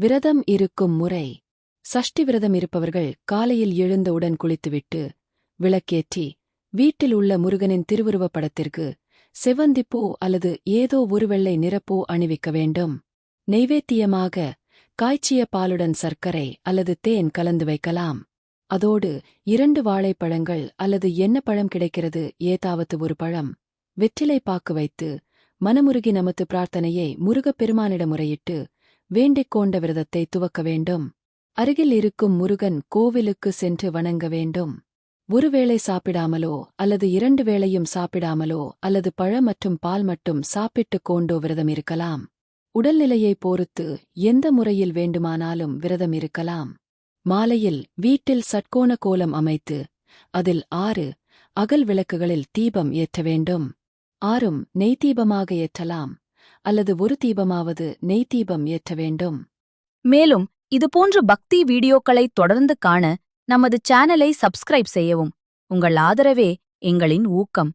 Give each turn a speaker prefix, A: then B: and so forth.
A: விரதம் இருக்கும் முறை. சஷ்டி விரதம் இருப்பவர்கள் காலையில் எழுந்தவுடன் குளித்துவிட்டு விளக்கேற்றி வீட்டில் உள்ள முருகனின் திருவுருவப் படத்திற்கு செவ்வந்திப்பூ அல்லது ஏதோ ஒரு வெள்ளை நிறப்பூ அணிவிக்க வேண்டும். நெய்வேத்தியமாக காய்ச்சிய பாலுடன் சர்க்கரை அல்லது தேன் கலந்து வைக்கலாம். அதோடு 2 வாழைப்பழங்கள் அல்லது என்ன பழம் கிடைக்கிறது ஏதாவது ஒரு பழம் வெற்றிலை பாக்கு வைத்து மனமுருகி நமது பிரார்த்தனையை முருகப்பெருமானிடம் முறையிட்டு வேண்டிக் கொண்ட விரதத்தை துவக்க வேண்டும். அருகில் இருக்கும் முருகன் கோவிலுக்கு சென்று வணங்க வேண்டும். ஒருவேளை சாப்பிடாமலோ அல்லது 2 வேளையும் சாப்பிடாமலோ அல்லது பழம் மற்றும் பால் மட்டும் சாப்பிட்டுக் கொண்டோ விரதம் இருக்கலாம். உடல்நிலையை பொறுத்து எந்த முறையில் வேண்டுமானாலும் விரதம் இருக்கலாம். மாலையில் வீட்டில் சட்கோண கோலம் அமைத்து அதில் 6 அகல் விளக்குகளில் தீபம் ஏற்ற வேண்டும். 6ம் நெய்தீபமாக ஏற்றலாம் அல்லது ஒரு தீபமாவது நெய்தீபம் ஏற்ற வேண்டும்.
B: மேலும் இதுபோன்ற பக்தி வீடியோக்களை தொடர்ந்து காண நமது சேனலை சப்ஸ்கிரைப் செய்யவும். உங்கள் ஆதரவே எங்களின் ஊக்கம்.